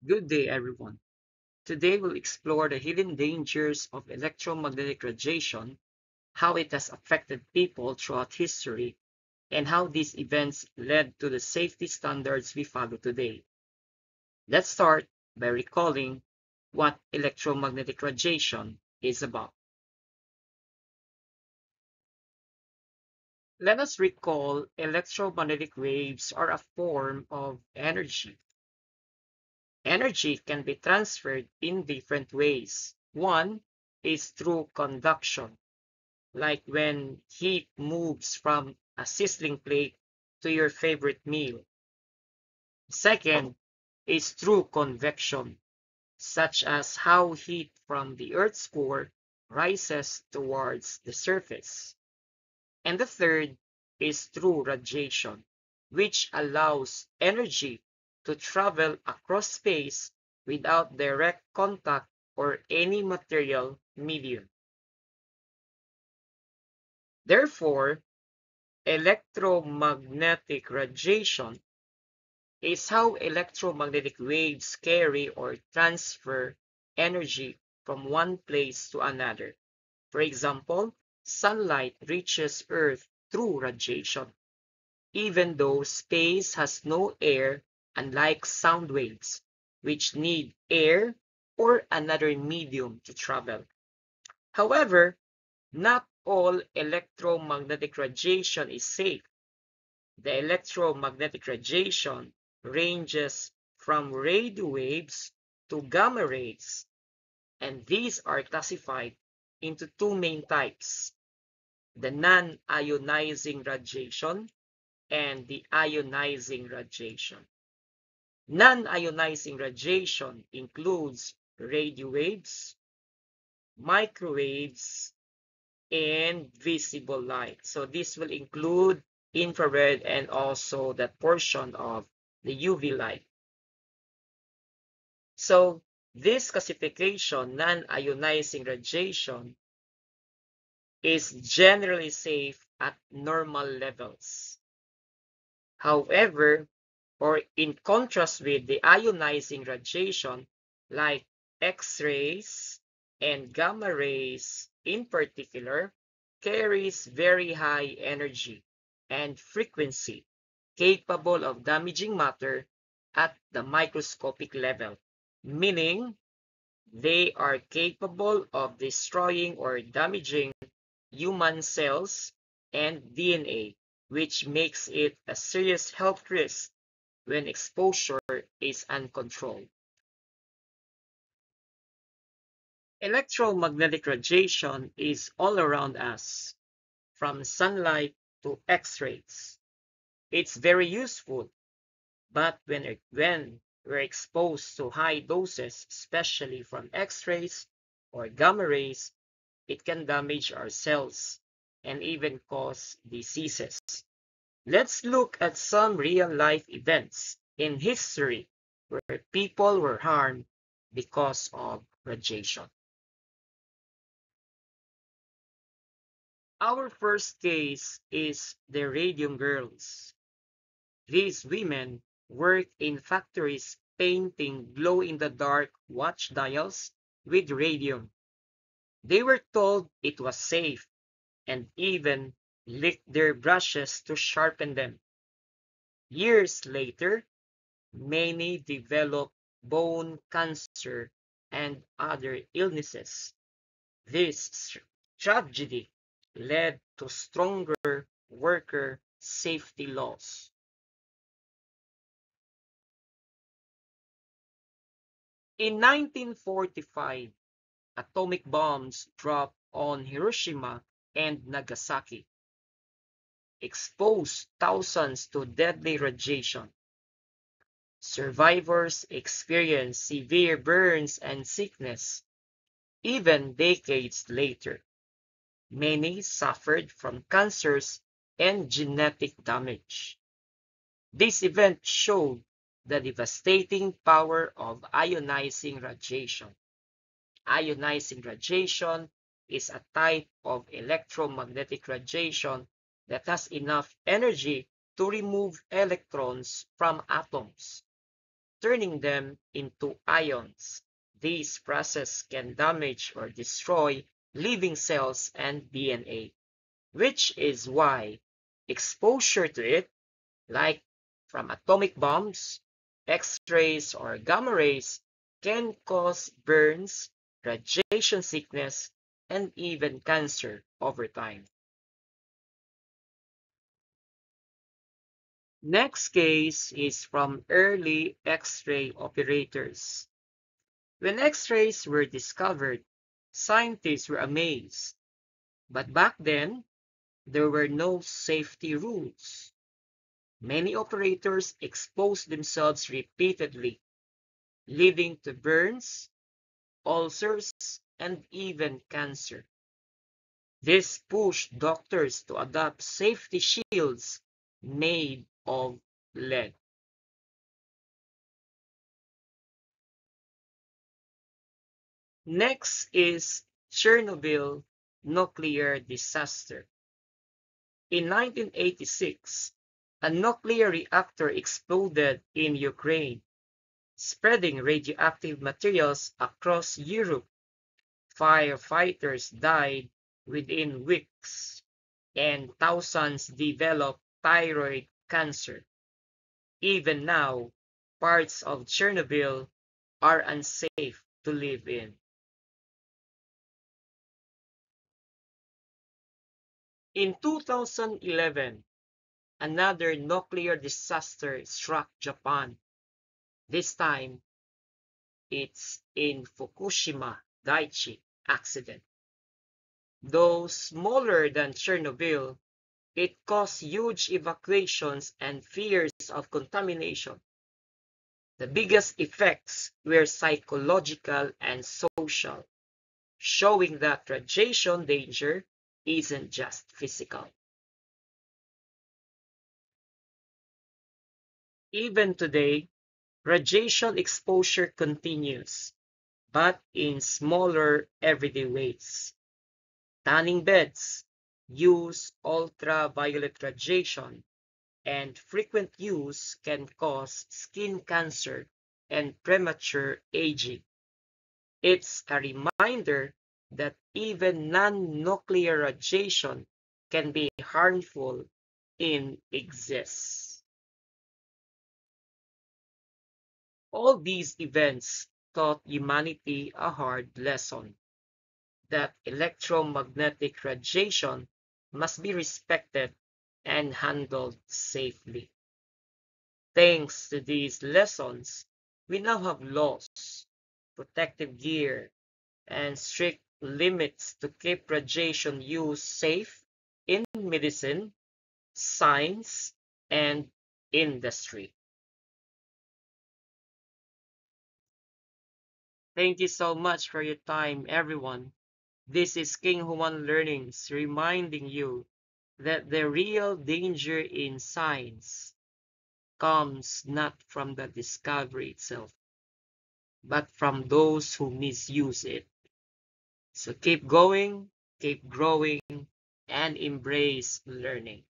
Good day, everyone. Today we'll explore the hidden dangers of electromagnetic radiation, how it has affected people throughout history, and how these events led to the safety standards we follow today. Let's start by recalling what electromagnetic radiation is about. Let us recall electromagnetic waves are a form of energy. Energy can be transferred in different ways. One is through conduction, like when heat moves from a sizzling plate to your favorite meal. Second is through convection, such as how heat from the Earth's core rises towards the surface. And the third is through radiation, which allows energy to travel across space without direct contact or any material medium. Therefore, electromagnetic radiation is how electromagnetic waves carry or transfer energy from one place to another. For example, sunlight reaches Earth through radiation, even though space has no air, unlike sound waves, which need air or another medium to travel. However, not all electromagnetic radiation is safe. The electromagnetic radiation ranges from radio waves to gamma rays, and these are classified into two main types: the non-ionizing radiation and the ionizing radiation. Non-ionizing radiation includes radio waves, microwaves, and visible light. So this will include infrared and also that portion of the UV light. So this classification, non-ionizing radiation, is generally safe at normal levels. However, or in contrast with the ionizing radiation like X-rays and gamma rays in particular, carries very high energy and frequency, capable of damaging matter at the microscopic level, meaning they are capable of destroying or damaging human cells and DNA, which makes it a serious health risk when exposure is uncontrolled. Electromagnetic radiation is all around us, from sunlight to X-rays. It's very useful, but when we're exposed to high doses, especially from X-rays or gamma rays, it can damage our cells and even cause diseases. Let's look at some real-life events in history where people were harmed because of radiation. Our first case is the Radium Girls. These women worked in factories painting glow-in-the-dark watch dials with radium. They were told it was safe and even licked their brushes to sharpen them. Years later, many developed bone cancer and other illnesses. This tragedy led to stronger worker safety laws. In 1945, atomic bombs dropped on Hiroshima and Nagasaki, exposed thousands to deadly radiation. Survivors experienced severe burns and sickness. Even decades later, many suffered from cancers and genetic damage. This event showed the devastating power of ionizing radiation. Ionizing radiation is a type of electromagnetic radiation that has enough energy to remove electrons from atoms. turning them into ions. This process can damage or destroy living cells and DNA, which is why exposure to it, like from atomic bombs, X-rays, or gamma rays, can cause burns, radiation sickness, and even cancer over time. Next case is from early X-ray operators. When X-rays were discovered, scientists were amazed. But back then, there were no safety rules. Many operators exposed themselves repeatedly, leading to burns, ulcers, and even cancer. This pushed doctors to adopt safety shields made of lead. Next is Chernobyl nuclear disaster. In 1986, a nuclear reactor exploded in Ukraine, spreading radioactive materials across Europe. Firefighters died within weeks, and thousands developed thyroid cancer. Even now, parts of Chernobyl are unsafe to live in. In 2011, another nuclear disaster struck Japan. This time, it's in Fukushima Daiichi accident. Though smaller than Chernobyl, it caused huge evacuations and fears of contamination. The biggest effects were psychological and social, showing that radiation danger isn't just physical. Even today, radiation exposure continues, but in smaller everyday ways. Tanning beds use ultraviolet radiation, and frequent use can cause skin cancer and premature aging. It's a reminder that even non-nuclear radiation can be harmful in excess. All these events taught humanity a hard lesson that electromagnetic radiation must be respected and handled safely. Thanks to these lessons, we now have laws, protective gear, and strict limits to keep radiation use safe in medicine, science, and industry. Thank you so much for your time, everyone. This is King Human Learnings reminding you that the real danger in science comes not from the discovery itself, but from those who misuse it. So keep going, keep growing, and embrace learning.